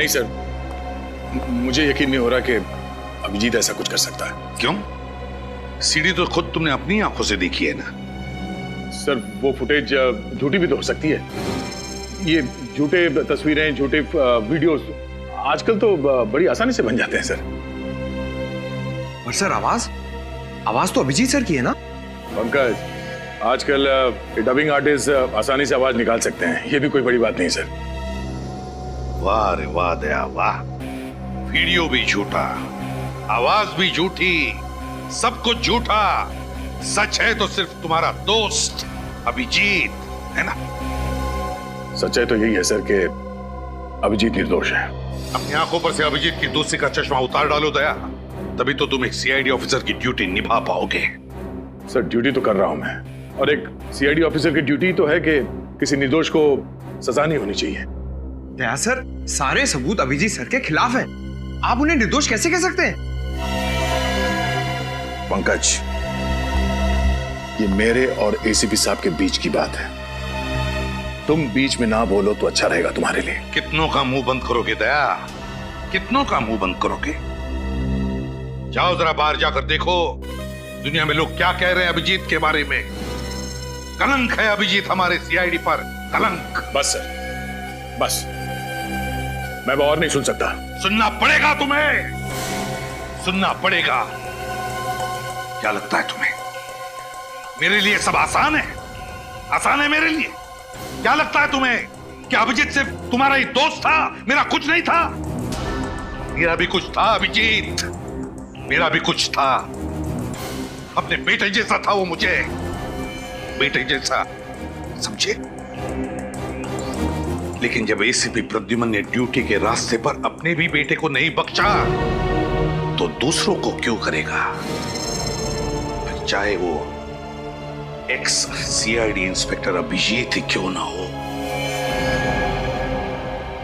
नहीं सर, मुझे यकीन नहीं हो रहा कि अभिजीत ऐसा कुछ कर सकता है। क्यों? सीडी तो खुद तुमने अपनी आंखों से देखी है ना। सर वो फुटेज झूठी भी तो हो सकती है। ये झूठे तस्वीरें, झूठे वीडियोस आजकल तो बड़ी आसानी से बन जाते हैं सर। पर सर आवाज तो अभिजीत सर की है ना? पंकज, आजकल डबिंग आर्टिस्ट आसानी से आवाज निकाल सकते हैं, ये भी कोई बड़ी बात नहीं सर। वाह रे वाह दया वाह, वीडियो भी झूठा, आवाज भी झूठी, सब कुछ झूठा। सच है तो सिर्फ तुम्हारा दोस्त अभिजीत, है ना? सच्चाई तो यही है सर कि अभिजीत निर्दोष है। अपनी आंखों पर से अभिजीत की दोस्ती का चश्मा उतार डालो दया, तभी तो तुम एक सीआईडी ऑफिसर की ड्यूटी निभा पाओगे। सर ड्यूटी तो कर रहा हूं मैं, और एक सीआईडी ऑफिसर की ड्यूटी तो है कि किसी निर्दोष को सजा नहीं होनी चाहिए। दया सर, सारे सबूत अभिजीत सर के खिलाफ है, आप उन्हें निर्दोष कैसे कह सकते हैं? पंकज, ये मेरे और एसीपी साहब के बीच की बात है, तुम बीच में ना बोलो तो अच्छा रहेगा तुम्हारे लिए। कितनों का मुंह बंद करोगे दया, कितनों का मुंह बंद करोगे? जाओ जरा बाहर जाकर देखो दुनिया में लोग क्या कह रहे हैं अभिजीत के बारे में। कलंक है अभिजीत हमारे सीआईडी पर, कलंक। बस सर, बस, मैं और नहीं सुन सकता। सुनना पड़ेगा तुम्हें, सुनना पड़ेगा। क्या लगता है तुम्हें मेरे लिए सब आसान है? आसान है मेरे लिए? क्या लगता है तुम्हें कि अभिजीत सिर्फ तुम्हारा ही दोस्त था, मेरा कुछ नहीं था? मेरा भी कुछ था अभिजीत, मेरा भी कुछ था। अपने बेटे जैसा था वो मुझे, बेटे जैसा, समझे? लेकिन जब एसीपी प्रद्युमन ने ड्यूटी के रास्ते पर अपने भी बेटे को नहीं बख्शा, तो दूसरों को क्यों करेगा? फिर चाहे वो एक्स सीआईडी इंस्पेक्टर अभिजीत ही क्यों ना हो।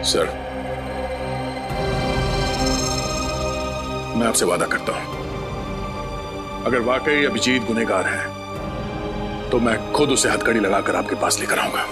सर, मैं आपसे वादा करता हूं, अगर वाकई अभिजीत गुनहगार है तो मैं खुद उसे हथकड़ी लगाकर आपके पास लेकर आऊंगा।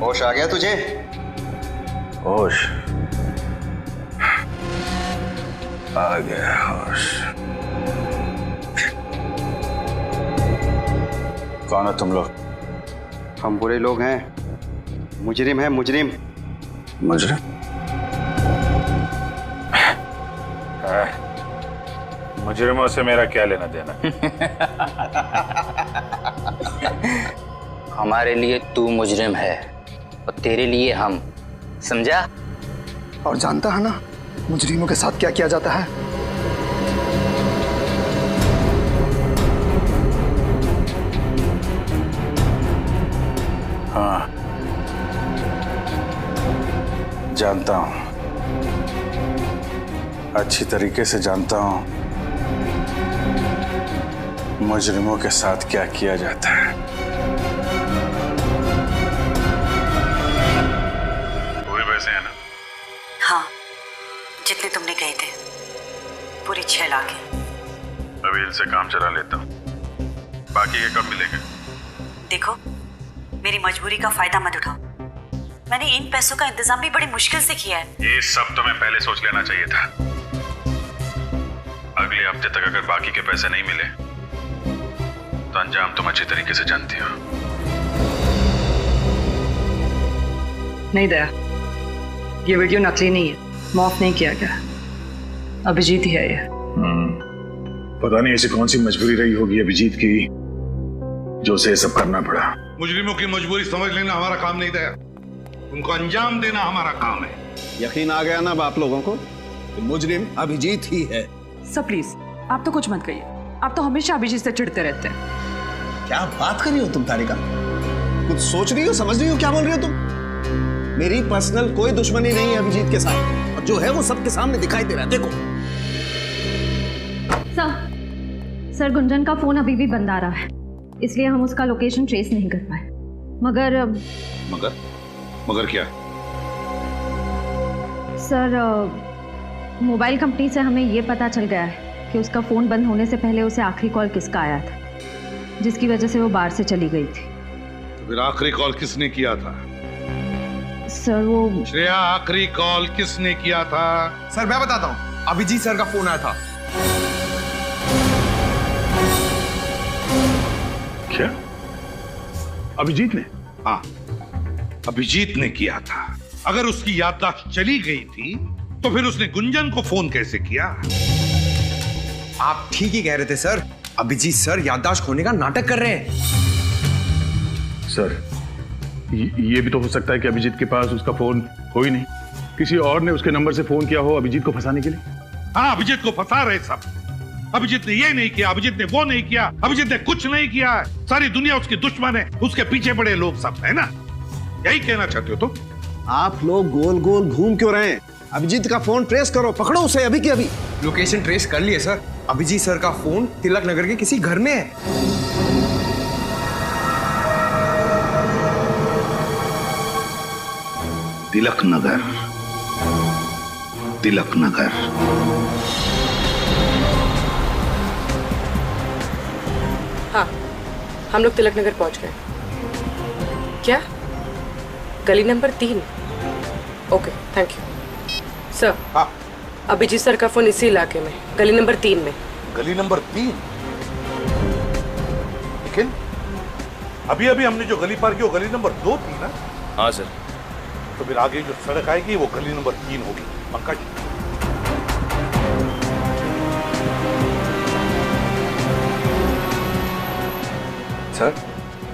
होश आ गया तुझे? होश आ गया, होश। कौन है तुम लोग? हम बुरे लोग हैं, मुजरिम हैं, मुजरिम। मुजरिम? मुजरिमों से मेरा क्या लेना देना? हमारे लिए तू मुजरिम है और तेरे लिए हम, समझा? और जानता है ना मुजरिमों के साथ क्या किया जाता है? हाँ, जानता हूं, अच्छी तरीके से जानता हूं मुजरिमों के साथ क्या किया जाता है। पूरे पैसे हैं ना? हाँ, जितने तुमने कहे थे, पूरी 6 लाख है। अभी इनसे काम चला लेता हूँ, बाकी ये कब मिलेंगे? देखो, मेरी मजबूरी का फायदा मत उठाओ। मैंने इन पैसों का इंतजाम भी बड़ी मुश्किल से किया है। ये सब तुम्हें पहले सोच लेना चाहिए था। अगले हफ्ते तक अगर बाकी के पैसे नहीं मिले तो अंजाम तुम अच्छी तरीके से जानती हो। नहीं दया, ये वीडियो नकली नहीं है, मॉफ नहीं किया गया। अभिजीत ही है ये। पता नहीं ऐसी कौन सी मजबूरी रही होगी अभिजीत की जो उसे सब करना पड़ा। मुजरिमों की मजबूरी समझ लेना हमारा काम नहीं दया, उनको अंजाम देना हमारा काम है। यकीन आ गया ना अब आप लोगों को कि मुजरिम अभिजीत ही है। सर प्लीज आप तो कुछ मत कहिए, आप तो हमेशा अभिजीत से चिढ़ते रहते हैं। क्या बात कर रही हो तुम तारिका? कुछ सोच रही हो, समझ रही हो क्या बोल रही हो तुम? मेरी पर्सनल कोई दुश्मनी नहीं है अभिजीत के साथ, और जो है वो सबके सामने दिखाई दे रहा है। देखो सर गुंजन का फोन अभी भी बंद आ रहा है, इसलिए हम उसका लोकेशन ट्रेस नहीं कर पाए। मगर क्या? सर मोबाइल कंपनी से हमें ये पता चल गया है कि उसका फोन बंद होने से पहले उसे आखिरी कॉल किसका आया था, जिसकी वजह से वो बाहर से चली गई थी। तो फिर आखिरी कॉल किसने किया था? सर वो श्रेया, आखिरी कॉल किसने किया था? सर मैं बताता हूँ, अभिजीत सर का फोन आया था। क्या अभिजीत ने? हाँ, अभिजीत ने किया था। अगर उसकी याददाश्त चली गई थी तो फिर उसने गुंजन को फोन कैसे किया? आप ठीक ही कह रहे थे सर, अभिजीत सर याददाश्त खोने का नाटक कर रहे हैं। सर ये भी तो हो सकता है कि अभिजीत के पास उसका फोन हो ही नहीं, किसी और ने उसके नंबर से फोन किया हो अभिजीत को फंसाने के लिए। हाँ, अभिजीत को फंसा रहे सब। अभिजीत ने ये नहीं किया, अभिजीत ने वो नहीं किया, अभिजीत ने कुछ नहीं किया। सारी दुनिया उसकी दुश्मन है, उसके पीछे पड़े लोग सब, है ना? यही कहना चाहते हो तुम? आप लोग गोल गोल घूम क्यों रहे हैं? अभिजीत का फोन ट्रेस करो, पकड़ो उसे अभी की अभी। लोकेशन ट्रेस कर लिए सर, अभिजीत सर का फोन तिलक नगर के किसी घर में है। तिलक नगर, तिलक नगर। हाँ, हम लोग तिलक नगर पहुंच गए। क्या? गली number 3? Okay, thank you sir. हाँ, अभिजीत सर का फोन इसी इलाके में, गली नंबर 3 में। गली नंबर 3? लेकिन अभी अभी हमने जो गली पार की वो गली नंबर 2 थी ना? हाँ सर। तो फिर आगे जो सड़क आएगी वो गली नंबर 3 होगी। पंकज, सर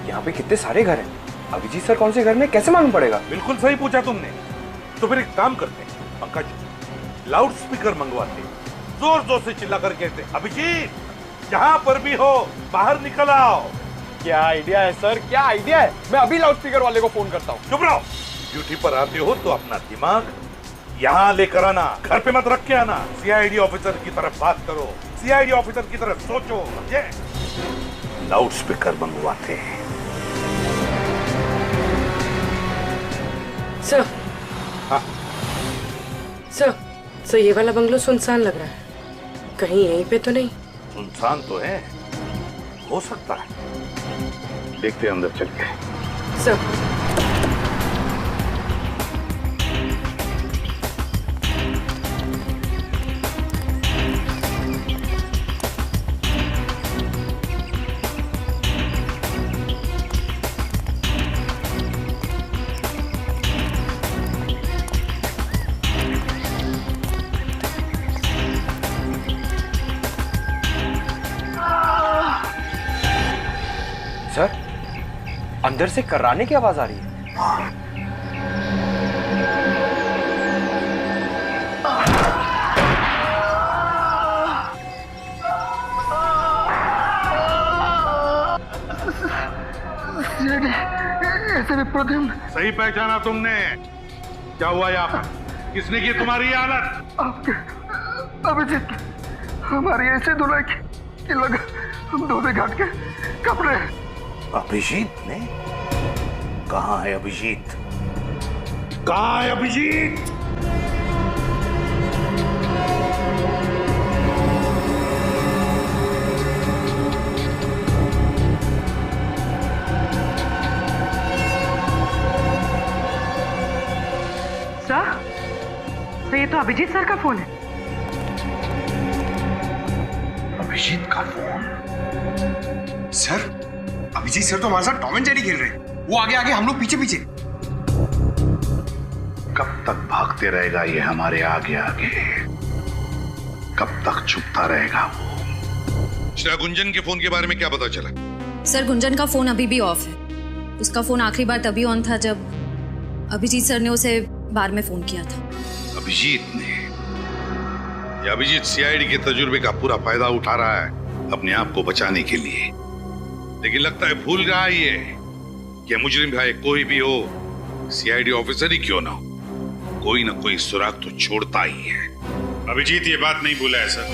यहाँ पे कितने सारे घर हैं, अभिजीत सर कौन से घर में कैसे मालूम पड़ेगा? बिल्कुल सही पूछा तुमने। तो फिर एक काम करते हैं पंकज, लाउड स्पीकर मंगवाते, जोर जोर से चिल्ला कर कहते, अभिजीत जहां पर भी हो बाहर निकल आओ। क्या आइडिया है सर, क्या आइडिया है। मैं अभी लाउड स्पीकर वाले को फोन करता हूँ। चुप रहो। ड्यूटी पर आते हो तो अपना दिमाग यहाँ लेकर आना, घर पे मत रख के आना। सीआईडी ऑफिसर की तरफ बात करो, सीआईडी ऑफिसर की तरफ सोचो, समझे? लाउड स्पीकर मंगवाते हैं। सर, हाँ सर ये वाला बंगलो सुनसान लग रहा है, कहीं यहीं पे तो नहीं? सुनसान तो है, हो सकता है। देखते हैं अंदर चल के। सर सर अंदर से कर्राने की आवाज आ रही है। सही पहचाना तुमने। क्या हुआ यहाँ पर? किसने की तुम्हारी ये हालत? अभिजीत, हमारी ऐसे धुलाई की लगा हम धोबे घाट के कपड़े। अभिजीत ने? कहाँ है अभिजीत? कहाँ है अभिजीत? सर ये तो अभिजीत सर का फोन है। अभिजीत का फोन? सर अभिजीत सर तो हमारे साथ टॉम एंड जेरी खेल रहे हैं, वो आगे आगे हम लोग पीछे पीछे। कब तक भागते रहेगा ये हमारे आगे आगे? कब तक छुपता रहेगा वो? श्रेया, गुंजन के फोन के बारे में क्या पता चला? सर गुंजन का फोन अभी भी ऑफ है। उसका फोन आखिरी बार तभी ऑन था जब अभिजीत सर ने उसे बार में फोन किया था। अभिजीत ने? या अभिजीत सीआईडी के तजुर्बे का पूरा फायदा उठा रहा है अपने आप को बचाने के लिए? लेकिन लगता है भूल रहा है ये कि मुजरिम भाई कोई भी हो, सीआईडी ऑफिसर ही क्यों ना हो, कोई ना कोई सुराग तो छोड़ता ही है। अभिजीत ये बात नहीं भूला है सर।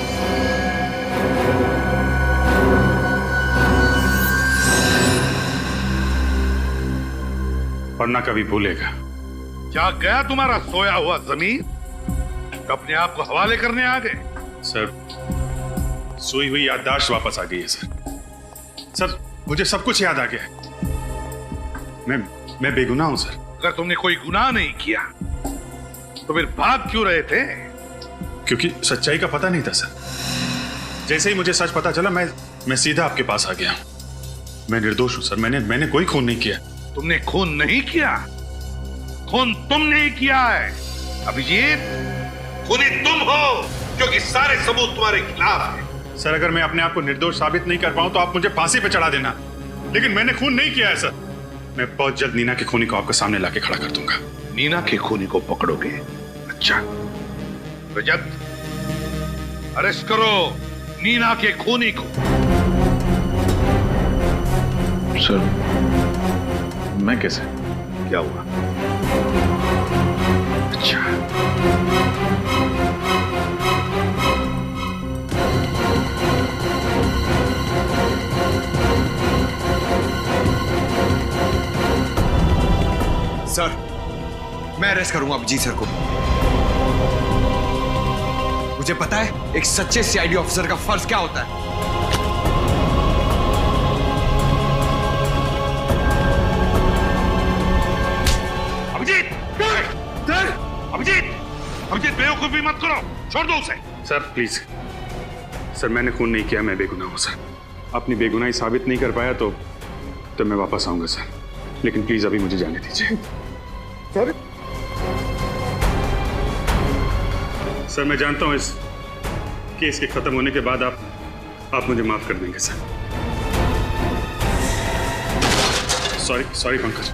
और ना कभी भूलेगा। क्या गया तुम्हारा सोया हुआ जमीन? अपने आप को हवाले करने आ गए? सर सोई हुई याददाश्त वापस आ गई है सर। सर मुझे सब कुछ याद आ गया है। मैं बेगुनाह हूं सर। अगर तुमने कोई गुनाह नहीं किया तो फिर भाग क्यों रहे थे? क्योंकि सच्चाई का पता नहीं था सर। जैसे ही मुझे सच पता चला मैं सीधा आपके पास आ गया। मैं निर्दोष हूं सर। मैंने कोई खून नहीं किया। तुमने खून नहीं किया? खून तुमने ही किया है अभिजीत। खूनी तुम हो क्योंकि सारे सबूत तुम्हारे खिलाफ हैं। सर अगर मैं अपने आप को निर्दोष साबित नहीं कर पाऊं तो आप मुझे फांसी पे चढ़ा देना, लेकिन मैंने खून नहीं किया है सर। मैं बहुत जल्द नीना के खूनी को आपके सामने लाके खड़ा कर दूंगा। नीना के खूनी को पकड़ोगे? अच्छा, रजत अरेस्ट करो नीना के खूनी को। सर मैं कैसे? क्या हुआ? अच्छा, सर मैं अरेस्ट करूंगा अभिजीत सर को। मुझे पता है एक सच्चे सीआईडी ऑफिसर का फर्ज क्या होता है। अभिजीत बेवकूफी मत करो, छोड़ दो उसे। सर प्लीज सर, मैंने खून नहीं किया, मैं बेगुनाह हूं सर। अपनी बेगुनाही साबित नहीं कर पाया तो मैं वापस आऊंगा सर, लेकिन प्लीज अभी मुझे जाने दीजिए। सर मैं जानता हूं इस केस के खत्म होने के बाद आप मुझे माफ कर देंगे सर। सॉरी पंकज।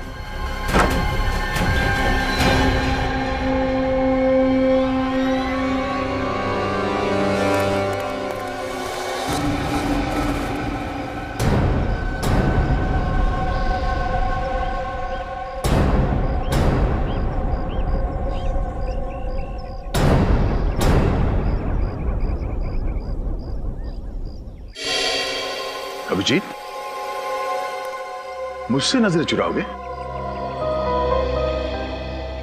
अभिजीत, मुझसे नजर चुराओगे?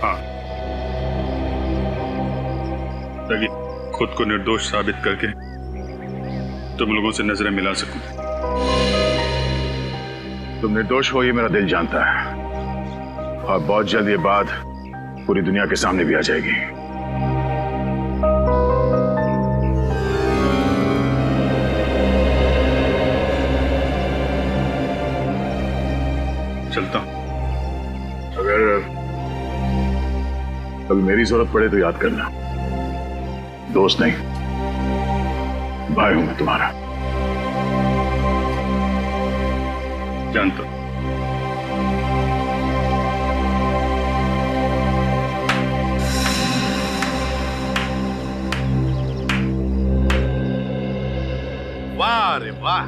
हाँ, ताकि खुद को निर्दोष साबित करके तुम लोगों से नजरें मिला सकूं। तुम निर्दोष हो ये मेरा दिल जानता है, और बहुत जल्द ये बात पूरी दुनिया के सामने भी आ जाएगी। चलता हूं। अगर कभी मेरी जरूरत पड़े तो याद करना, दोस्त नहीं भाई हूं मैं तुम्हारा। जानता हूं। वाह रे वाह,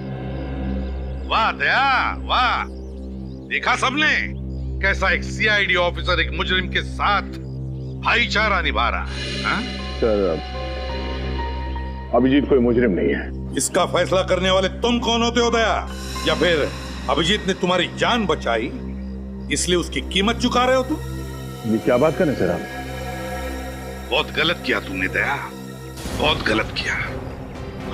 वाह दया वाह। देखा सबने कैसा एक सीआईडी ऑफिसर एक मुजरिम के साथ भाईचारा निभा रहा है। सर अभिजीत कोई मुजरिम नहीं है। इसका फैसला करने वाले तुम कौन होते हो दया? या फिर अभिजीत ने तुम्हारी जान बचाई इसलिए उसकी कीमत चुका रहे हो तुम? ये क्या बात कर रहे सर आप? बहुत गलत किया तुमने दया, बहुत गलत किया।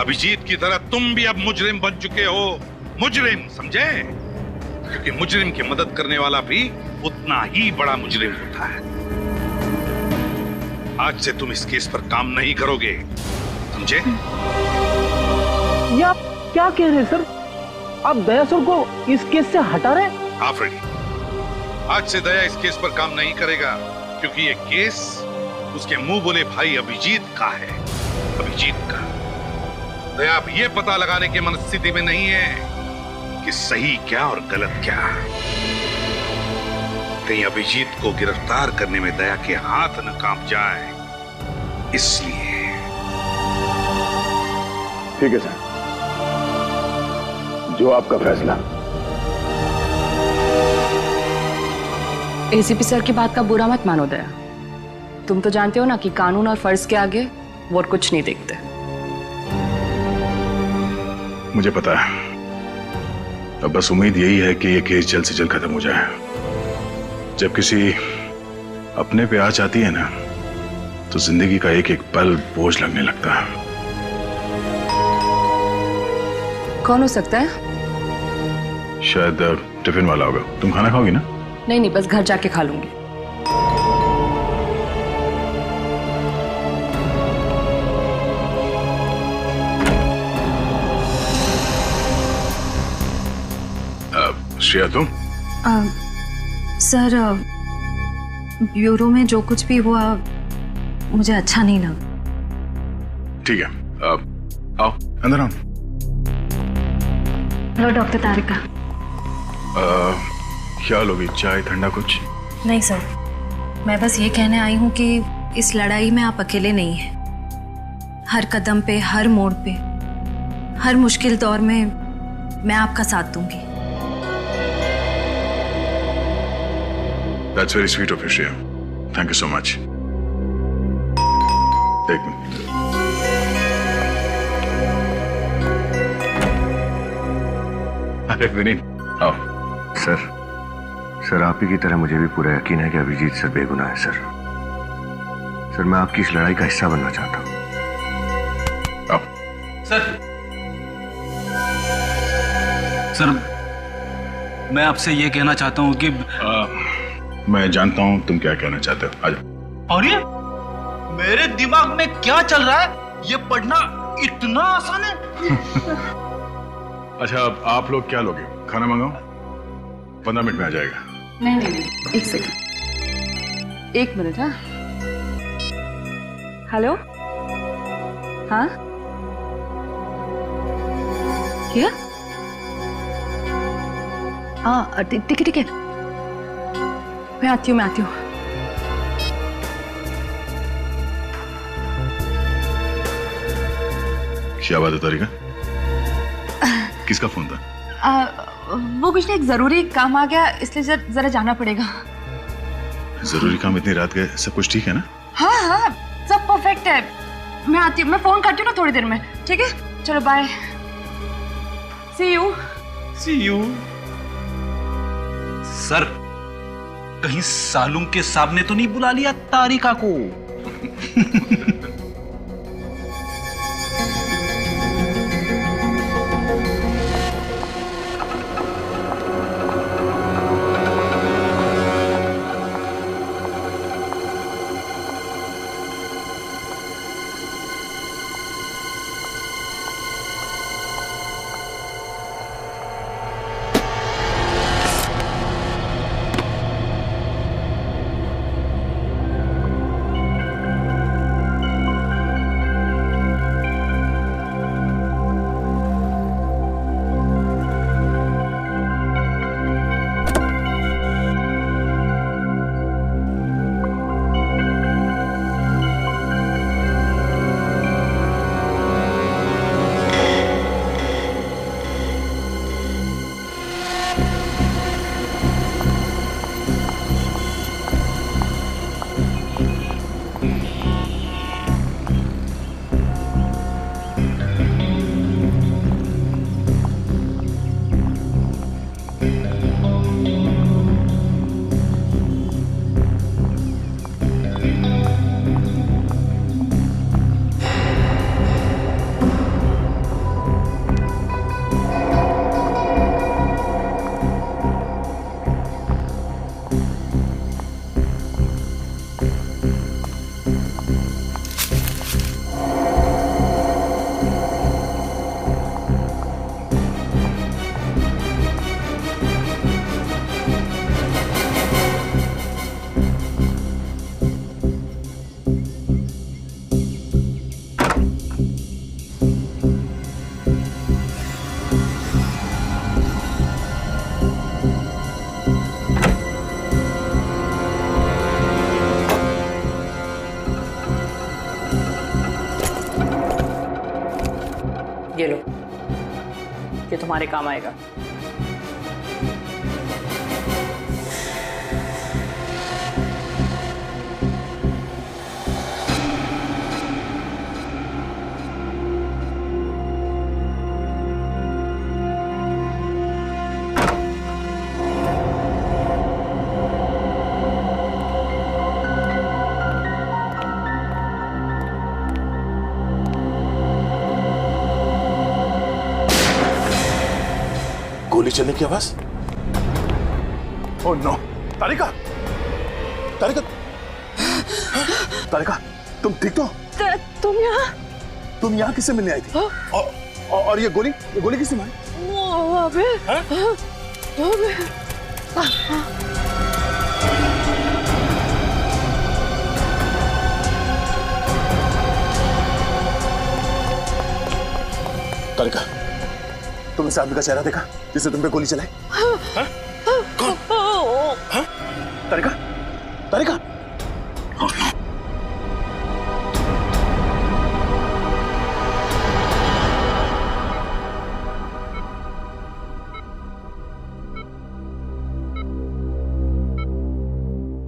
अभिजीत की तरह तुम भी अब मुजरिम बन चुके हो। मुजरिम, समझे? क्योंकि मुजरिम की मदद करने वाला भी उतना ही बड़ा मुजरिम होता है। आज से तुम इस केस पर काम नहीं करोगे, समझे? ये आप क्या कह रहे हैं सर? आप दया सर को इस केस से हटा रहे हैं? हाँ फ्रेडी, आज से दया इस केस पर काम नहीं करेगा, क्योंकि ये केस उसके मुंह बोले भाई अभिजीत का है। अभिजीत का। दया अब ये पता लगाने की मनस्थिति में नहीं है कि सही क्या और गलत क्या। कहीं अभिजीत को गिरफ्तार करने में दया के हाथ न कांप जाए, इसलिए। ठीक है सर, जो आपका फैसला। एसीपी सर की बात का बुरा मत मानो दया। तुम तो जानते हो ना कि कानून और फर्ज के आगे वो कुछ नहीं देखते। मुझे पता है। अब बस उम्मीद यही है कि ये केस जल्द से जल्द खत्म हो जाए। जब किसी अपने पे आँच आती है ना, तो जिंदगी का एक एक पल बोझ लगने लगता है। कौन हो सकता है? शायद टिफिन वाला होगा। तुम खाना खाओगी ना? नहीं नहीं, बस घर जाके खा लूंगी। श्रेया तुम? सर, ब्यूरो में जो कुछ भी हुआ मुझे अच्छा नहीं लगा। ठीक है, आओ अंदर आओ। हेलो डॉक्टर तारिका। क्या लोगी? चाय, ठंडा कुछ? नहीं सर, मैं बस ये कहने आई हूँ कि इस लड़ाई में आप अकेले नहीं हैं। हर कदम पे, हर मोड़ पे, हर मुश्किल दौर में मैं आपका साथ दूंगी। That's very sweet of you, Shreya. Thank you so much. एक मिनट। अरे विनीत, आओ। सर आप ही की तरह मुझे भी पूरा यकीन है कि अभिजीत सर बेगुनाह है सर। सर मैं आपकी इस लड़ाई का हिस्सा बनना चाहता हूँ। आओ। सर मैं आपसे ये कहना चाहता हूँ कि मैं जानता हूँ तुम क्या कहना चाहते हो। आजा। और ये मेरे दिमाग में क्या चल रहा है, ये पढ़ना इतना आसान है? अच्छा, आप लोग क्या लोगे? खाना मंगाओ? 15 मिनट में आ जाएगा। नहीं नहीं नहीं, एक सेकंड, 1 मिनट। हाँ हेलो, हाँ क्या? हाँ ठीक है, मैं आती हूँ। क्या बात है तारिका? किसका फोन था? वो कुछ नहीं, एक जरूरी काम आ गया, इसलिए जरा जाना पड़ेगा। जरूरी काम? इतनी रात गए? सब कुछ ठीक है ना? हाँ सब परफेक्ट है। मैं आती हूँ, मैं फोन करती हूँ ना थोड़ी देर में। ठीक है, चलो बाय, सी यू। सर कहीं सालूम के साहब ने तो नहीं बुला लिया तारिका को? तुम्हारे काम आएगा। गोली चलने की आवाज। ओह नो, तारिका, तारिका, तारिका, तुम ठीक तो? तुम यहाँ किससे मिलने आई थी? और ये गोली किसने मारी? तारिका, तुमने इस आदमी का चेहरा देखा जिसने तुम पे गोली चलाई? कौन? तारिका, तारिका।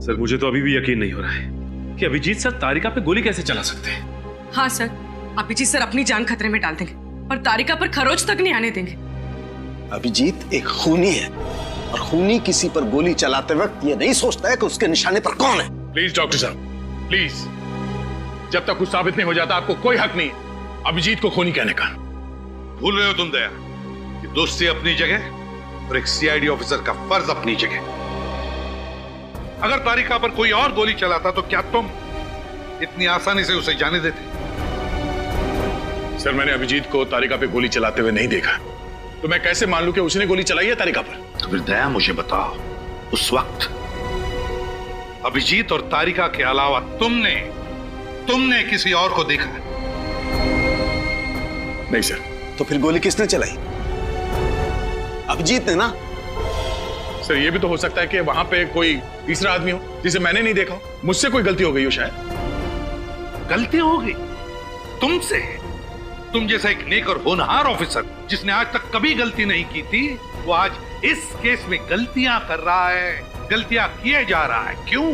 सर, मुझे तो अभी भी यकीन नहीं हो रहा है कि अभिजीत सर तारिका पे गोली कैसे चला सकते हैं। हाँ सर, अभिजीत सर अपनी जान खतरे में डाल देंगे और तारिका पर खरोच तक नहीं आने देंगे। अभिजीत एक खूनी है और खूनी किसी पर गोली चलाते वक्त ये नहीं सोचता है कि उसके निशाने पर कौन है। प्लीज डॉक्टर साहब, प्लीज, जब तक कुछ साबित नहीं हो जाता आपको कोई हक नहीं अभिजीत को खूनी कहने का। भूल रहे हो तुम दया कि दोस्ती अपनी जगह और एक सीआईडी ऑफिसर का फर्ज अपनी जगह। अगर तारिका पर कोई और गोली चलाता तो क्या तुम इतनी आसानी से उसे जाने देते? सर, मैंने अभिजीत को तारिका पे गोली चलाते हुए नहीं देखा, तो मैं कैसे मान लूं कि उसने गोली चलाई है तारिका पर? तो फिर दया मुझे बताओ, उस वक्त अभिजीत और तारिका के अलावा तुमने किसी और को देखा? नहीं सर। तो फिर गोली किसने चलाई? अभिजीत ने ना। सर, ये भी तो हो सकता है कि वहां पे कोई तीसरा आदमी हो जिसे मैंने नहीं देखा हो। मुझसे कोई गलती हो गई हो शायद। गलती हो गई तुमसे? तुम जैसा एक नेक और होनहार ऑफिसर जिसने आज तक कभी गलती नहीं की थी, वो आज इस केस में गलतियां कर रहा है, गलतियां किए जा रहा है। क्यों?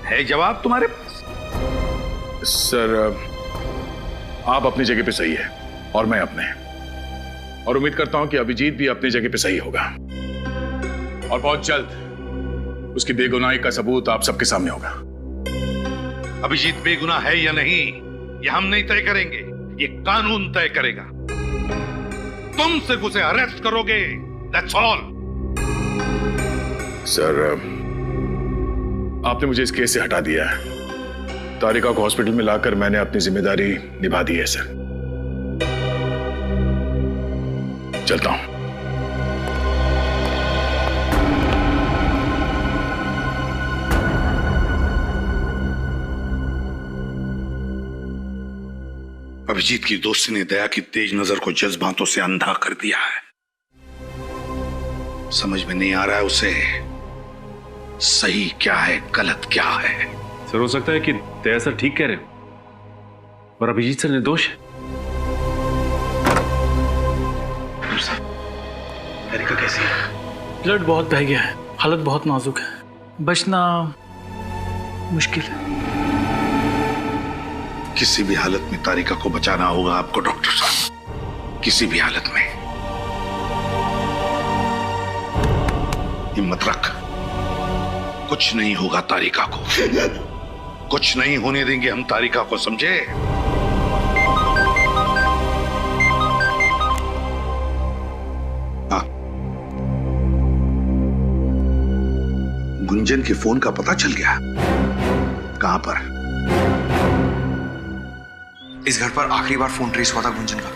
है जवाब तुम्हारे पास? सर, आप अपनी जगह पे सही है और मैं अपने, और उम्मीद करता हूं कि अभिजीत भी अपनी जगह पे सही होगा और बहुत जल्द उसकी बेगुनाही का सबूत आप सबके सामने होगा। अभिजीत बेगुनाह है या नहीं, ये हम नहीं तय करेंगे, ये कानून तय करेगा। तुम सिर्फ उसे अरेस्ट करोगे, दैट्स ऑल। सर, आपने मुझे इस केस से हटा दिया है। तारिका को हॉस्पिटल में लाकर मैंने अपनी जिम्मेदारी निभा दी है सर। चलता हूं। अभिजीत की दोस्ती ने दया की तेज नजर को जज्बातों से अंधा कर दिया है। समझ में नहीं आ रहा है उसे सही क्या है, गलत क्या है। सर, हो सकता है कि दया सर ठीक कह रहे हो और अभिजीत सर निर्दोष है। तारिका कैसी है? ब्लड बहुत बह गया है, हालत बहुत नाजुक है, बचना मुश्किल है। किसी भी हालत में तारिका को बचाना होगा आपको डॉक्टर साहब, किसी भी हालत में। हिम्मत रख, कुछ नहीं होगा तारिका को, कुछ नहीं होने देंगे हम तारिका को, समझे? हाँ, गुंजन के फोन का पता चल गया? कहां पर? इस घर पर आखिरी बार फोन ट्रेस हुआ था गुंजन का।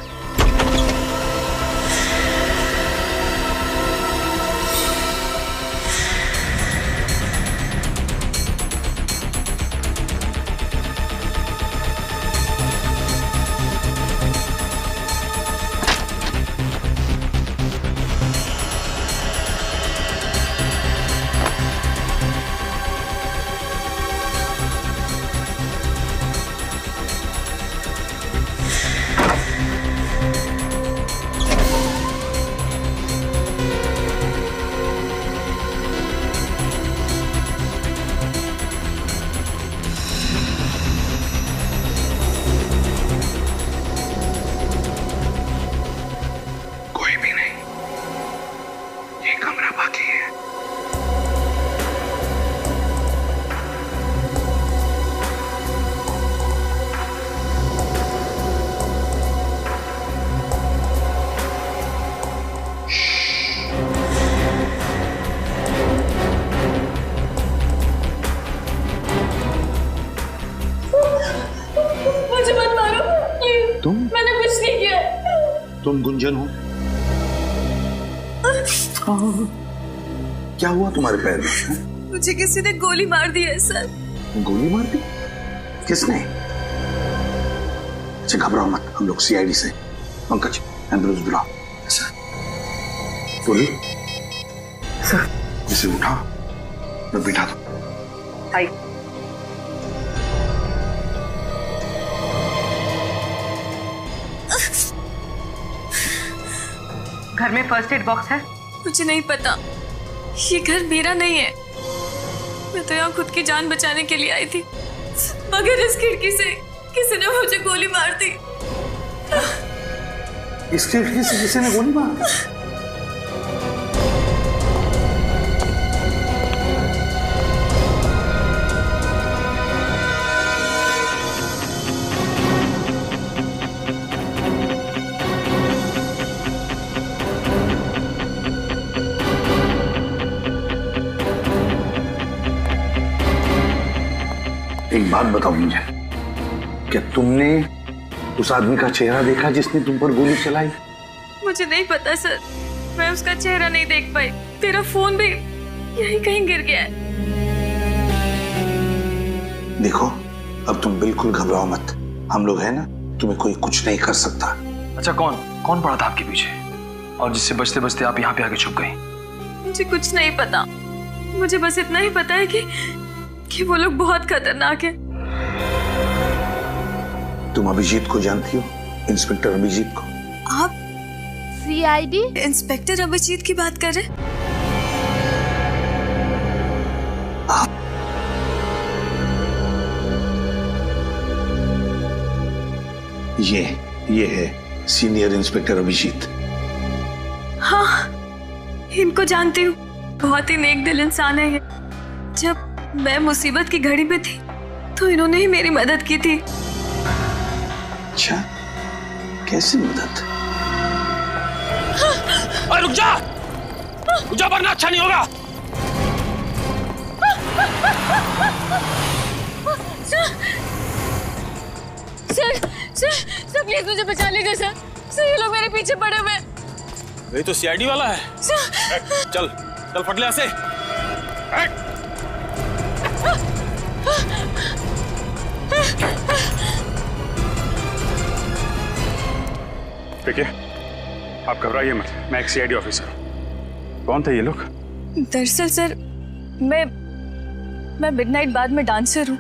तुम गुंजन हो? क्या हुआ तुम्हारे पैर में? मुझे किसी ने गोली मार दी है सर। गोली मार दी? किसने? अच्छा घबराओ मत, हम लोग सीआईडी से। पंकज एम्बुलेंस बुलाओ। सर बोली सर, इसे उठाओ और बिठा दो। आई। घर में फर्स्ट एड बॉक्स है? मुझे नहीं पता, ये घर मेरा नहीं है। मैं तो यहाँ खुद की जान बचाने के लिए आई थी, मगर इस खिड़की से किसी ने मुझे गोली मार दी। इस खिड़की से किसी ने गोली मार दी? एक बात बताओ मुझे, क्या तुमने उस आदमी का चेहरा देखा जिसने तुम पर गोली चलाई? मुझे नहीं पता सर, मैं उसका चेहरा नहीं देख पाई। तेरा फोन भी यहीं कहीं गिर गया है। देखो अब तुम बिल्कुल घबराओ मत, हम लोग हैं ना, तुम्हें कोई कुछ नहीं कर सकता। अच्छा कौन पड़ा था आपके पीछे और जिससे बचते बचते आप यहाँ पे आके छुप गई? मुझे कुछ नहीं पता, मुझे बस इतना ही पता है कि वो लोग बहुत खतरनाक है। तुम अभिजीत को जानती हो? इंस्पेक्टर अभिजीत को? आप सीआईडी इंस्पेक्टर अभिजीत की बात कर रहे? ये है सीनियर इंस्पेक्टर अभिजीत। हाँ, इनको जानती हूँ, बहुत ही नेक दिल इंसान है ये। जब मैं मुसीबत की घड़ी में थी तो इन्होंने ही मेरी मदद की थी। अच्छा, कैसी मदद? रुक जा वरना अच्छा नहीं होगा। सर प्लीज मुझे बचा लीजिए सर। सर ये लोग मेरे पीछे पड़े हुए। ये तो सीआईडी वाला है। चल फट ले ऐसे। देखिए आप घबराइए मत, मैं एक सीआईडी ऑफिसर हूं। कौन थे ये लोग? दरअसल सर मैं मिडनाइट बार में डांसर हूँ।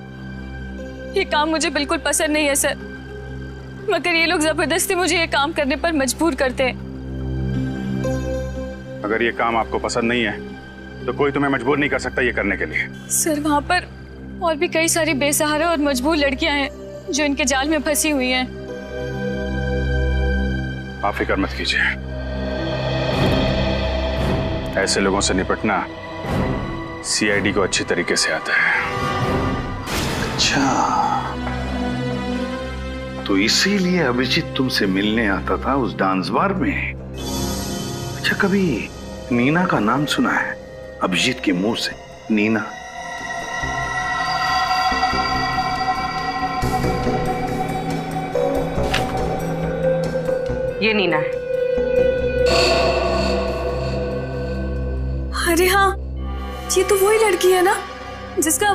ये काम मुझे बिल्कुल पसंद नहीं है सर, मगर ये लोग जबरदस्ती मुझे ये काम करने पर मजबूर करते हैं। अगर ये काम आपको पसंद नहीं है तो कोई तुम्हें मजबूर नहीं कर सकता ये करने के लिए। सर वहाँ पर और भी कई सारी बेसहारा और मजबूर लड़कियां हैं जो इनके जाल में फंसी हुई हैं। आप फिक्र मत कीजिए, ऐसे लोगों से निपटना सीआईडी को अच्छी तरीके से आता है। अच्छा, तो इसीलिए अभिजीत तुमसे मिलने आता था उस डांस बार में? अच्छा, कभी नीना का नाम सुना है अभिजीत के मुंह से? नीना? ये नीना है। अरे हाँ, ये तो वही लड़की है ना जिसका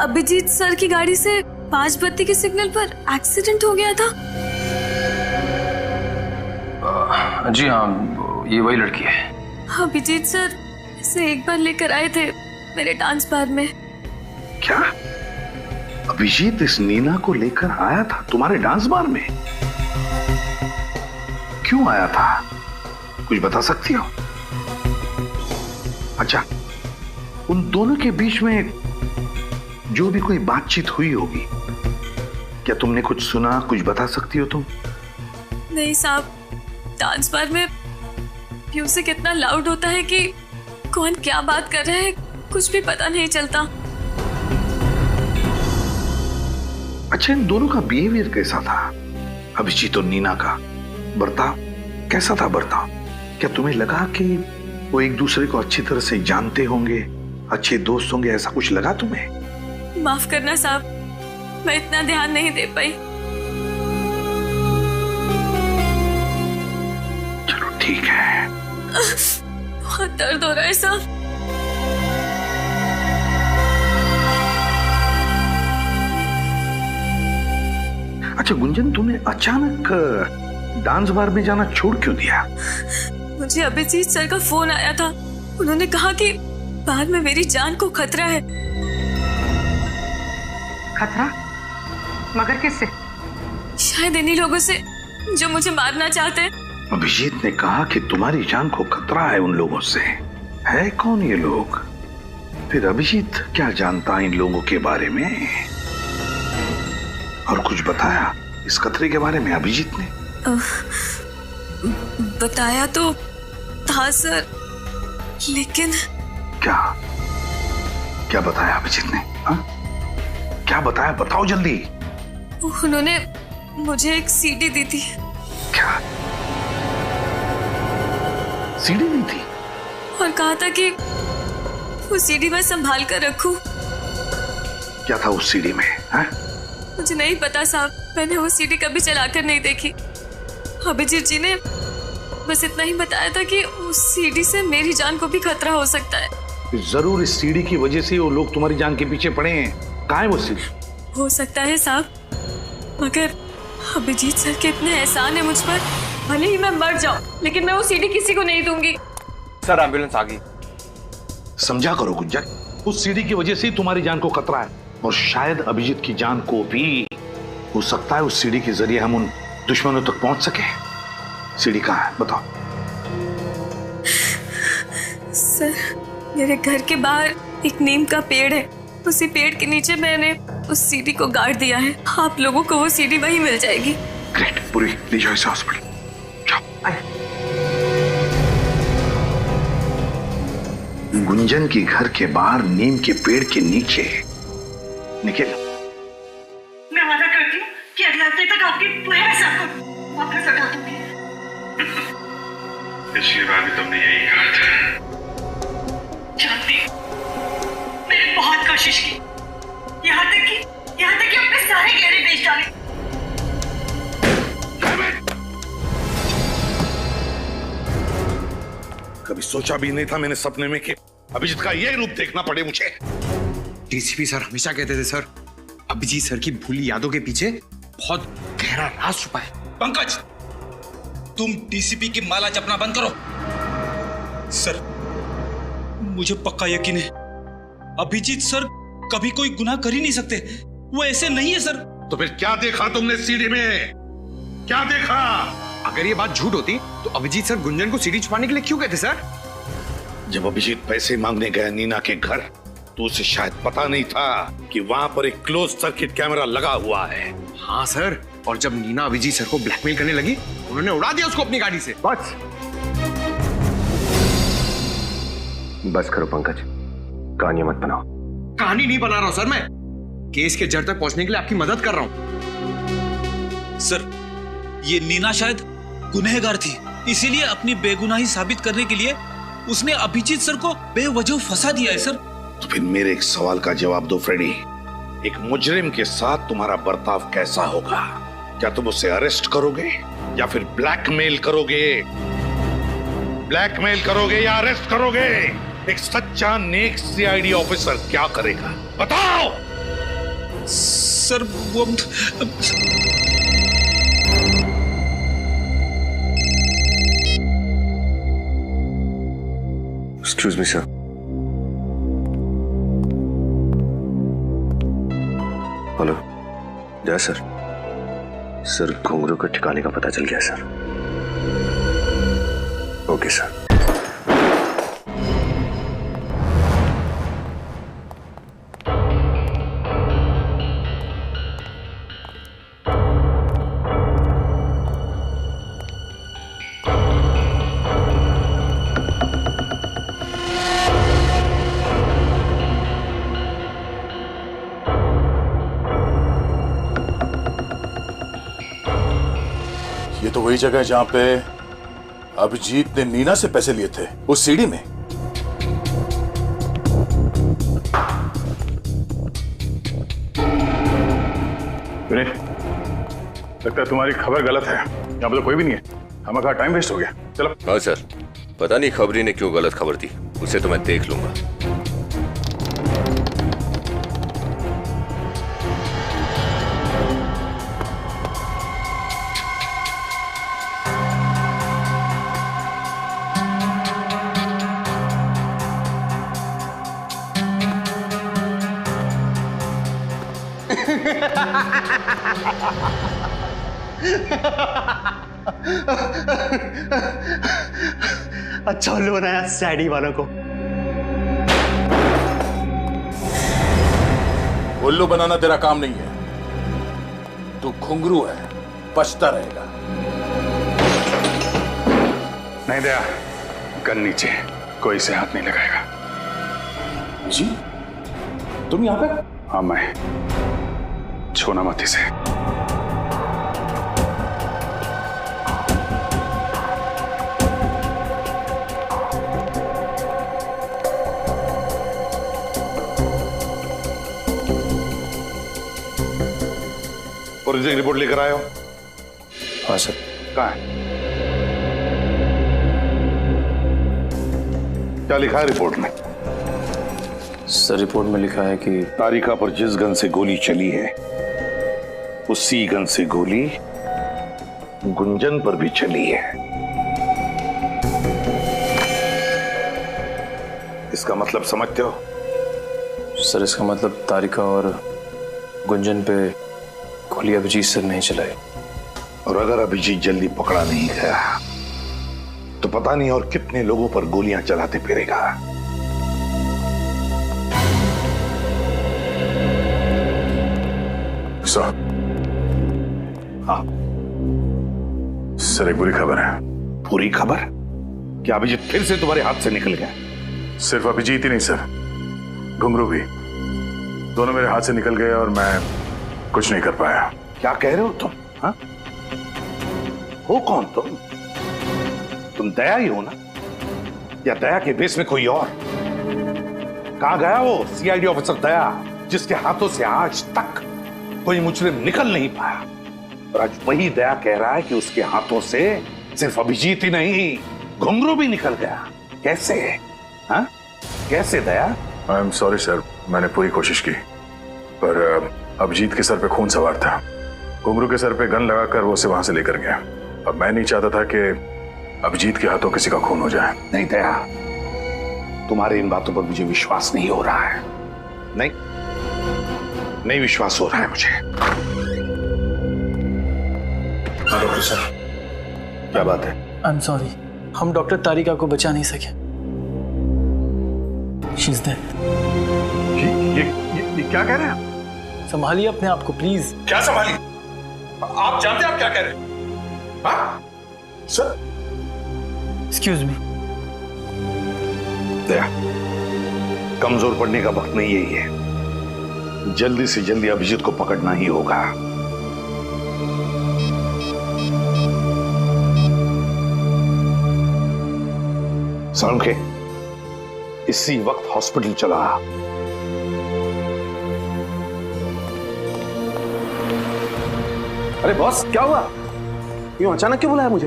अभिजीत सर की गाड़ी से 5 बत्ती के सिग्नल पर एक्सीडेंट हो गया था। जी हाँ, ये वही लड़की है। अभिजीत सर इसे एक बार लेकर आए थे मेरे डांस बार में। क्या अभिजीत इस नीना को लेकर आया था तुम्हारे डांस बार में? क्यों आया था, कुछ बता सकती हो? अच्छा, उन दोनों के बीच में जो भी कोई बातचीत हुई होगी, क्या तुमने कुछ सुना, कुछ बता सकती हो तुम? नहीं साहब, डांस बार में म्यूजिक इतना लाउड होता है कि कौन क्या बात कर रहा है कुछ भी पता नहीं चलता। अच्छा, इन दोनों का बिहेवियर कैसा था? अभिजीत और नीना का बर्ताव कैसा था? बर्ताव क्या तुम्हें लगा कि वो एक दूसरे को अच्छी तरह से जानते होंगे, अच्छे दोस्त होंगे, ऐसा कुछ लगा तुम्हें? माफ करना साहब, मैं इतना ध्यान नहीं दे पाई। बहुत दर्द हो रहा है साहब। अच्छा गुंजन, तूने अचानक डांस बार में जाना छोड़ क्यों दिया? मुझे अभिजीत सर का फोन आया था। उन्होंने कहा कि बाद में मेरी जान को खतरा है। खतरा? मगर किससे? शायद इन्हीं लोगों से जो मुझे मारना चाहते हैं। अभिजीत ने कहा कि तुम्हारी जान को खतरा है उन लोगों से। है कौन ये लोग? फिर अभिजीत क्या जानता है इन लोगों के बारे में? और कुछ बताया इस खतरे के बारे में अभिजीत ने? बताया तो था सर, लेकिन क्या बताया अभिजीत ने? क्या बताया? बताओ जल्दी। उन्होंने मुझे एक सीडी दी थी। क्या सीडी दी थी? और कहा था कि वो सीडी मैं संभाल कर रखूं। क्या था उस सीडी में? मुझे नहीं पता साहब, मैंने वो सीडी कभी चलाकर नहीं देखी। अभिजीत जी ने बस इतना ही बताया था कि उस सीडी से मेरी जान को भी खतरा हो सकता है। जरूर इस सीडी की वजह से वो लोग तुम्हारी जान के पीछे पड़े हैं। कहाँ है वो सीडी? हो सकता है साहब, मगर अभिजीत सर के इतने एहसान है मुझ पर, भले ही मैं मर जाऊं लेकिन मैं वो सीडी किसी को नहीं दूंगी। सर एम्बुलेंस आ गई। समझा करो गुंजन, उस सीडी की वजह से ही तुम्हारी जान को खतरा है, और शायद अभिजीत की जान को भी। हो सकता है उस सीडी के जरिए हम उन दुश्मनों तक पहुंच सके। सीडी कहाँ है बताओ? सर मेरे घर के बाहर एक नीम का पेड़ है, उसी पेड़ के नीचे मैंने उस सीडी को गाड़ दिया है। आप लोगों को वो सीडी वहीं मिल जाएगी। ग्रेट, पूरी ले जाओ इसे हॉस्पिटल। गुंजन के घर के बाहर नीम के पेड़ के नीचे। निखिल, मैं वादा करती हूँ कि अगले हफ्ते तक आपकी पूरे पैसा को वापस लौटा दूंगी। पिछली बार भी तुमने यही कहा था। जानती हूँ, मैंने बहुत कोशिश की, यहाँ तक कि अपने सारे गहरे बेच डाले। कभी सोचा भी नहीं था मैंने सपने में कि अभिजीत का ये रूप देखना पड़े मुझे। डीसीपी सर हमेशा कहते थे सर, अभिजीत सर की भूली यादों के पीछे बहुत गहरा राज छुपा है। पंकज, तुम डीसीपी की माला जपना बंद करो। सर मुझे पक्का यकीन है अभिजीत सर कभी कोई गुनाह कर ही नहीं सकते। वो ऐसे नहीं है सर। तो फिर क्या देखा तुमने सीडी में? क्या देखा? अगर ये बात झूठ होती तो अभिजीत सर गुंजन को सीडी छुपाने के लिए क्यों कहते सर? जब अभिजीत पैसे मांगने गया नीना के घर तो उसे शायद पता नहीं था कि वहां पर एक क्लोज सर्किट कैमरा लगा हुआ है। हाँ सर, और जब नीना अभिजीत सर को ब्लैकमेल करने लगी उन्होंने उड़ा दिया उसको अपनी गाड़ी से। बस करो पंकज, कहानी मत बनाओ। कहानी नहीं बना रहा हूं सर, मैं केस के जड़ तक पहुंचने के लिए आपकी मदद कर रहा हूं। सर ये नीना शायद गुनहगार थी, इसीलिए अपनी बेगुनाही साबित करने के लिए उसने अभिजीत सर को बेवजह फंसा दिया है सर। तो फिर मेरे एक सवाल का जवाब दो फ्रेडी, एक मुजरिम के साथ तुम्हारा बर्ताव कैसा होगा? क्या तुम उसे अरेस्ट करोगे या फिर ब्लैकमेल करोगे? ब्लैकमेल करोगे या अरेस्ट करोगे? एक सच्चा नेक सीआईडी ऑफिसर क्या करेगा बताओ? सर वो एक्सक्यूज मी सर। हेलो जय सर। सर घुंघरू के ठिकाने का पता चल गया सर। Okay sir. ये तो वही जगह है जहां पे अभिजीत ने नीना से पैसे लिए थे, उस सीडी में। लगता है तुम्हारी खबर गलत है, यहाँ पे तो कोई भी नहीं है। हमारा टाइम वेस्ट हो गया। चलो। हाँ सर, पता नहीं खबरी ने क्यों गलत खबर दी, उसे तो मैं देख लूंगा। अच्छा उल्लू बनाया सैडी वालों को। उल्लू बनाना तेरा काम नहीं है, तू घुंघरू है, बचता रहेगा। नहीं दया, गन नीचे, कोई इसे हाथ नहीं लगाएगा। जी तुम यहां पे? हाँ मैं, छूना मत इसे। फोरेंसिक रिपोर्ट लेकर आए हो? हाँ सर। कहाँ है? क्या लिखा है रिपोर्ट में? सर रिपोर्ट में लिखा है कि तारिका पर जिस गन से गोली चली है उसी गन से गोली गुंजन पर भी चली है। इसका मतलब समझते हो? सर इसका मतलब तारिका और गुंजन पे गोली अभिजीत सर नहीं चलाई। और अगर अभिजीत जल्दी पकड़ा नहीं गया तो पता नहीं और कितने लोगों पर गोलियां चलाते फिरेगा। सर। हाँ सर, एक बुरी खबर है। बुरी खबर? क्या अभिजीत फिर से तुम्हारे हाथ से निकल गया? सिर्फ अभिजीत ही नहीं सर, घुंघरू भी, दोनों मेरे हाथ से निकल गए और मैं कुछ नहीं कर पाया। क्या कह रहे हो तुम? हाँ? हो कौन तुम? तुम दया ही हो ना? या दया के बेस में कोई और? कहां गया वो सीआईडी ऑफिसर दया जिसके हाथों से आज तक कोई मुजरिम निकल नहीं पाया? और आज वही दया कह रहा है कि उसके हाथों से सिर्फ अभिजीत ही नहीं, घुंघरू भी निकल गया। कैसे? हाँ? कैसे दया? आई एम सॉरी सर, मैंने पूरी कोशिश की, पर अभिजीत के सर पे खून सवार था। घुंघरू के सर पे गन लगाकर वो उसे वहां से लेकर गया। अब मैं नहीं चाहता था कि अभिजीत के हाथों किसी का खून हो जाए। नहीं दया, तुम्हारे इन बातों पर मुझे विश्वास नहीं हो रहा है। नहीं विश्वास हो रहा है मुझे। हाँ डॉक्टर सर। क्या बात है? आई एम सॉरी, हम डॉक्टर तारिका को बचा नहीं सके। She is dead. ये क्या कह रहे हैं? संभालिए अपने आप को प्लीज। क्या संभालिए? आप जानते हैं आप क्या कह रहे हैं? हाँ? Sir excuse me. दया, कमजोर पड़ने का वक्त नहीं यही है। जल्दी से जल्दी अभिजीत को पकड़ना ही होगा। सालुंखे, इसी वक्त हॉस्पिटल चला। अरे बॉस, क्या हुआ? यूं अचानक क्यों बुलाया मुझे?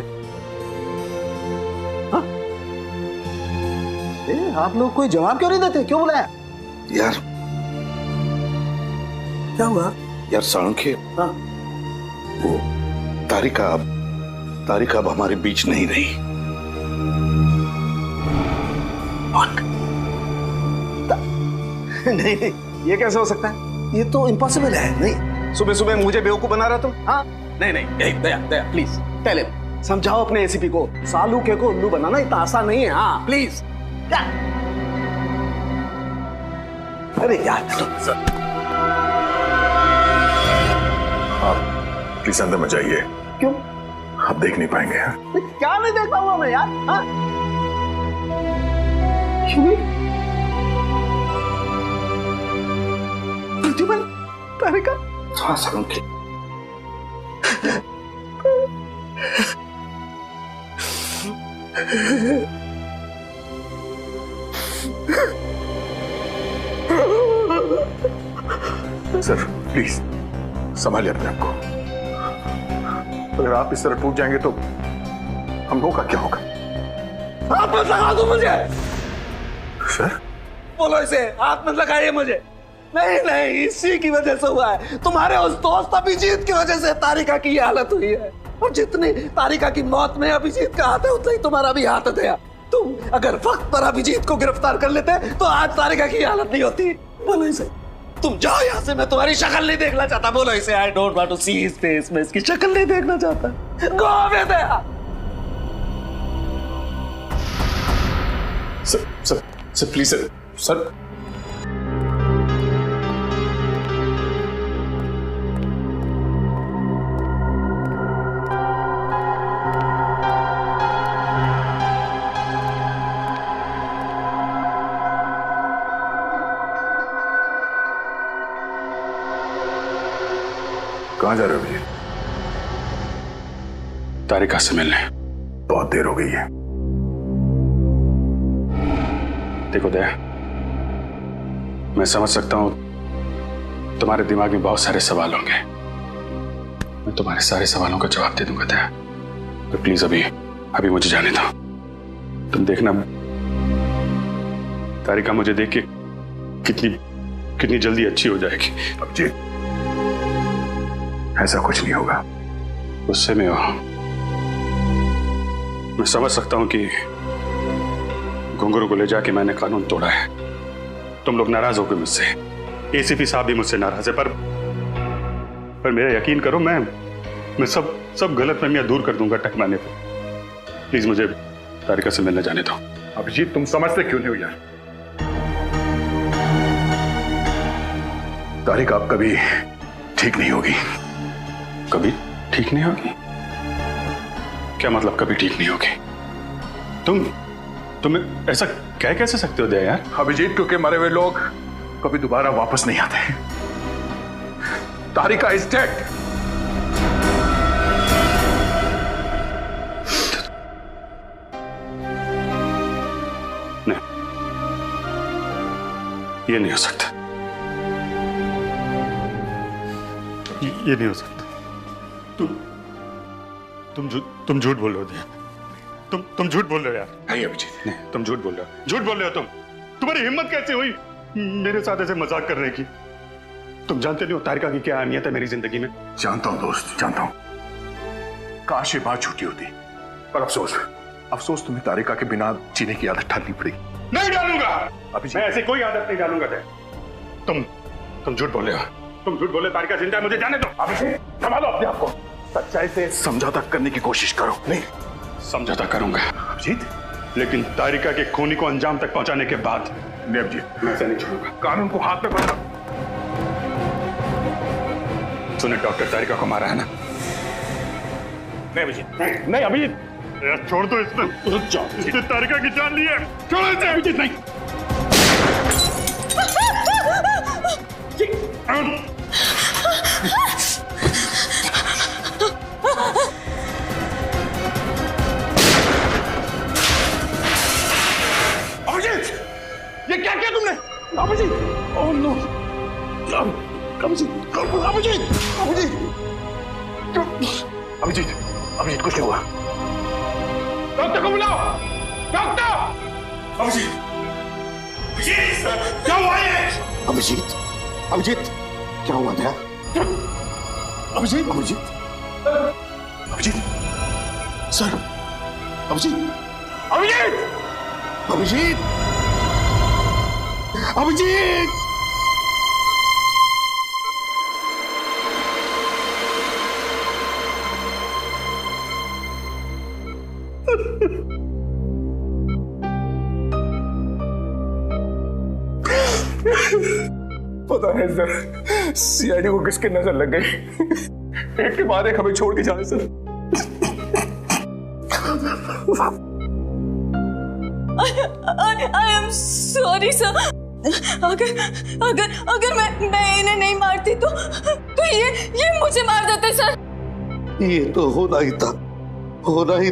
हाँ? आप लोग कोई जवाब क्यों नहीं देते? क्यों बुलाया? यार क्या हुआ? यार सालुंखे, हाँ? वो तारिका अब हमारे बीच नहीं रही। नहीं नहीं, ये कैसे हो सकता है? ये तो इम्पॉसिबल है। नहीं, सुबह सुबह मुझे बेवकूफ बना रहा तुम? हाँ? नहीं नहीं, दया दया प्लीज टेल हिम, समझाओ अपने एसीपी को, सालूके को उल्लू बनाना इतना आसान नहीं है। हाँ प्लीज। क्या? अरे यार आप प्लीज अंदर मत जाइए। क्यों? आप देख नहीं पाएंगे। क्या नहीं देख पाऊंगा मैं यार? हाँ? क्यों? प्रतिबल तारिका? हाँ सालुंखे। सर प्लीज संभालिए अपने आप को। अगर आप इस तरह टूट जाएंगे तो हम लोगों का क्या होगा? हाथ मत लगा दो मुझे। सर बोलो इसे, हाथ मत लगाइए मुझे। नहीं नहीं, इसी की वजह से हुआ है। तुम्हारे उस दोस्त अभिजीत की वजह से तारिका की ये हालत हुई है। और जितनी तारिका की मौत में अभिजीत का हाथ है, उतना ही तुम्हारा भी हाथ है। तुम अगर वक्त पर अभिजीत को गिरफ्तार कर लेते तो आज तारिका की हालत नहीं होती। बोलो इसे, तुम जाओ यहाँ से। मैं तुम्हारी शक्ल नहीं देखना चाहता। बोलो इसे, I don't want to see his face. मैं इसकी शक्ल नहीं देखना चाहता। Go away Daya. Sir please sir. कहाँ जा रहे हो भैया? तारिका से मिलने। बहुत देर हो गई है। देखो दया, मैं समझ सकता हूं तुम्हारे दिमाग में बहुत सारे सवाल होंगे। मैं तुम्हारे सारे सवालों का जवाब दे दूंगा दया, तो प्लीज अभी मुझे जाने दो। तुम देखना तारिका मुझे देख के कितनी जल्दी अच्छी हो जाएगी। अभिजीत, ऐसा कुछ नहीं होगा। गुस्से में हो, मैं समझ सकता हूं कि घुंघरू को ले जाके मैंने कानून तोड़ा है। तुम लोग नाराज हो गए मुझसे, एसीपी साहब भी मुझसे नाराज है, पर मेरा यकीन करो, मैं सब गलतफहमियां दूर कर दूंगा टकमाने पे। प्लीज मुझे तारिका से मिलने जाने दो। अभिजीत, तुम समझते क्यों नहीं हो यार? तारिका अब कभी ठीक नहीं होगी। कभी ठीक नहीं होगी? क्या मतलब कभी ठीक नहीं होगी? तुम ऐसा कह कैसे सकते हो दया यार? अभिजीत, क्योंकि मरे हुए लोग कभी दोबारा वापस नहीं आते। तारिका इज डेड। नहीं, ये नहीं हो सकता। ये नहीं हो सकता। तुम झूठ बोल रहे हो दया। तुम झूठ बोल रहे हो यार। नहीं अभिजीत, नहीं, तुम झूठ बोल रहे हो। झूठ बोल रहे हो तुम। तुम्हारी हिम्मत कैसे हुई मेरे साथ ऐसे मजाक करने की? तुम जानते नहीं हो तारिका की क्या अहमियत है मेरी जिंदगी में। जानता हूं दोस्त, जानता हूं। काश ये बात झूठी होती, पर अफसोस तुम्हें तारिका के बिना जीने की आदत डालनी पड़ी। नहीं डालूंगा अभिजीत, मैं ऐसी कोई आदत नहीं डालूंगा। तुम झूठ बोल रहे हो। तुम झूठ बोले, तारिका जिंदा है, मुझे जाने दो। अभिजीत, संभालो अपने आप को। सच्चाई से समझौता करने की कोशिश करो। नहीं, समझौता करूंगा अभिजीत, लेकिन तारिका के खूनी को अंजाम तक पहुंचाने के बाद। नहीं अभिजीत, मैं ऐसा नहीं छोड़ूंगा। कानून को हाथ में पकड़ो। तूने डॉक्टर तारिका को मारा है ना? नहीं अभिजीत, नहीं अभिजीत, छोड़ दो इसने तारिका की जान ली है। छोड़ो इसे अभिजीत। नहीं, अभिजीत, ये क्या किया तुमने? अभिजीत, ओह नो, अभिजीत, कुछ नहीं हुआ। डॉक्टर को बुलाओ। डॉक्टर! अभिजीत, क्या हुआ है? अभिजीत, क्या हुआ दया? अभिजीत, सर, अभिजीत। पता है सर, सीआईडी को किसकी नजर लग गई। एक के बाद एक हमें छोड़ के जाए sir. I am sorry sir. अगर मैं इन्हें नहीं मारती तो ये मुझे मार देते सर। ये तो होना ही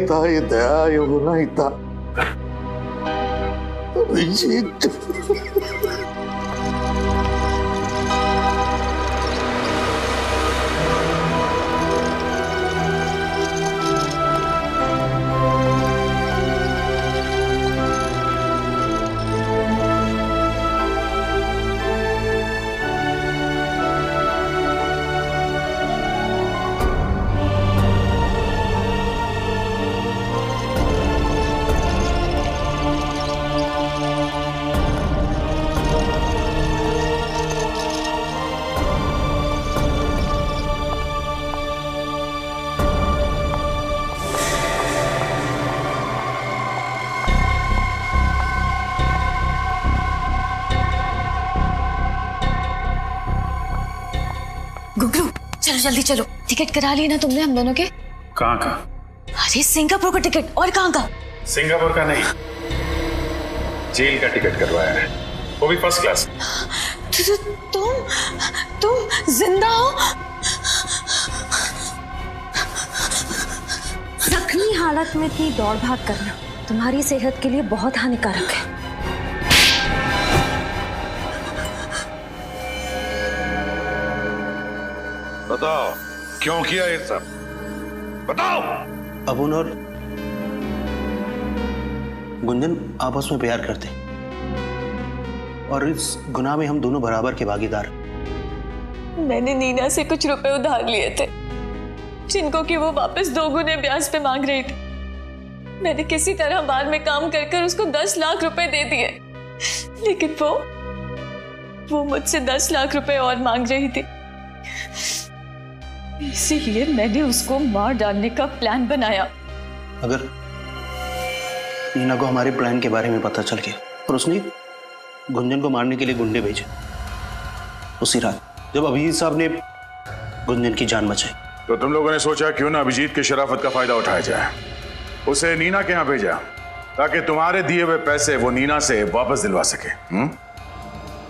था ये दया, ये होना ही था। अभिजीत, गुगलू चलो जल्दी चलो, टिकट करा ली ना तुमने हम दोनों के? कहाँ का? अरे सिंगापुर का टिकट, और कहाँ का? सिंगापुर का नहीं, जेल का टिकट करवाया है, वो भी फर्स्ट क्लास। तुम जिंदा हो? जख्मी हालत में इतनी दौड़ भाग करना तुम्हारी सेहत के लिए बहुत हानिकारक है। बताओ क्यों किया ये सब, बताओ। अबुन और गुंजन आपस में प्यार करते और इस गुनाह में हम दोनों बराबर के भागीदार। मैंने नीना से कुछ रुपए उधार लिए थे जिनको कि वो वापस 2 गुने ब्याज पे मांग रही थी। मैंने किसी तरह बार में काम कर कर उसको 10 लाख रुपए दे दिए, लेकिन वो मुझसे 10 लाख रुपए और मांग रही थी। इसीलिए मैंने उसको मार डालने का प्लान बनाया। अगर नीना को हमारे प्लान के बारे में पता चल गया और उसने गुंजन को मारने के लिए गुंडे भेजे, उसी रात जब अभिजीत साहब ने गुंजन की जान बचाई, तो तुम लोगों ने सोचा क्यों ना अभिजीत की शराफत का फायदा उठाया जाए, उसे नीना के यहाँ भेजा ताकि तुम्हारे दिए हुए पैसे वो नीना से वापस दिलवा सके।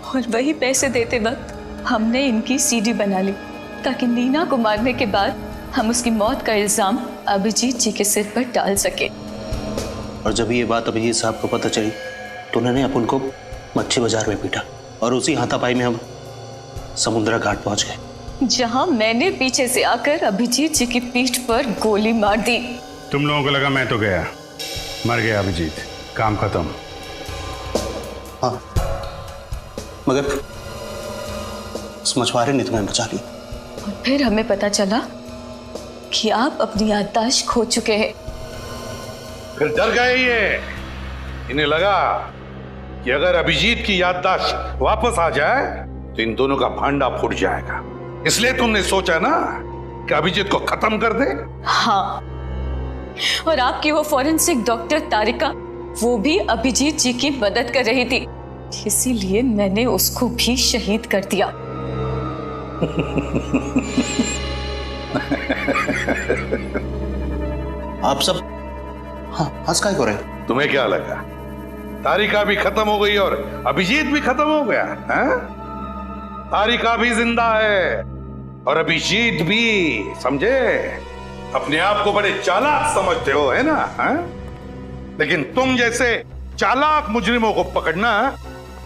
और वही पैसे देते वक्त हमने इनकी सीडी बना ली ताकि नीना को मारने के बाद हम उसकी मौत का इल्जाम अभिजीत जी के सिर पर डाल सके। और जब ये बात अभिजीत साहब को पता चली तो उन्होंने अपन को मच्छी बाजार में पीटा और उसी हाथापाई में हम समुद्रा घाट पहुंच गए, जहां मैंने पीछे से आकर अभिजीत जी की पीठ पर गोली मार दी। तुम लोगों को लगा मैं तो गया, मर गया अभिजीत, काम खत्म। हाँ, मगर उस मछुआरे ने तुम्हें बचा लिया। और फिर हमें पता चला कि आप अपनी याददाश्त खो चुके हैं। फिर डर गए ये, इन्हें लगा कि अगर अभिजीत की याददाश्त वापस आ जाए तो इन दोनों का भांडा फूट जाएगा, इसलिए तुमने सोचा ना कि अभिजीत को खत्म कर दे। हाँ, और आपकी वो फॉरेंसिक डॉक्टर तारिका, वो भी अभिजीत जी की मदद कर रही थी, इसीलिए मैंने उसको भी शहीद कर दिया। आप सब हंस काय हो रहे? तुम्हें क्या लगा तारिका भी खत्म हो गई और अभिजीत भी खत्म हो गया है? तारिका भी जिंदा है और अभिजीत भी, समझे? अपने आप को बड़े चालाक समझते हो, है ना? है? लेकिन तुम जैसे चालाक मुजरिमों को पकड़ना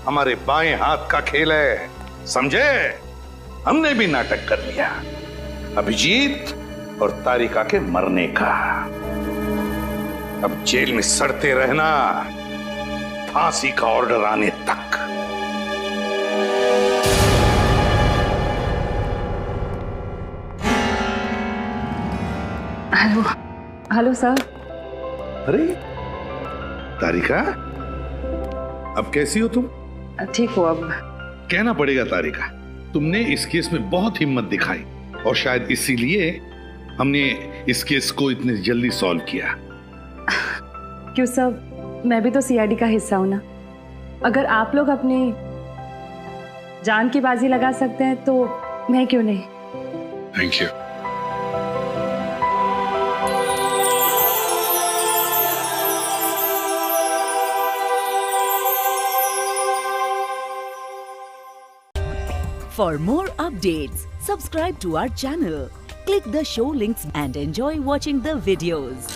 हमारे बाएं हाथ का खेल है, समझे? हमने भी नाटक कर लिया अभिजीत और तारिका के मरने का। अब जेल में सड़ते रहना फांसी का ऑर्डर आने तक। Hello sir. अरे तारिका, अब कैसी हो तुम? ठीक हो अब? कहना पड़ेगा तारिका, तुमने इस केस में बहुत हिम्मत दिखाई और शायद इसीलिए हमने इस केस को इतने जल्दी सॉल्व किया। क्यों सर, मैं भी तो सीआईडी का हिस्सा हूं ना। अगर आप लोग अपनी जान की बाजी लगा सकते हैं तो मैं क्यों नहीं। Thank you. For more updates, subscribe to our channel, click the show links and enjoy watching the videos.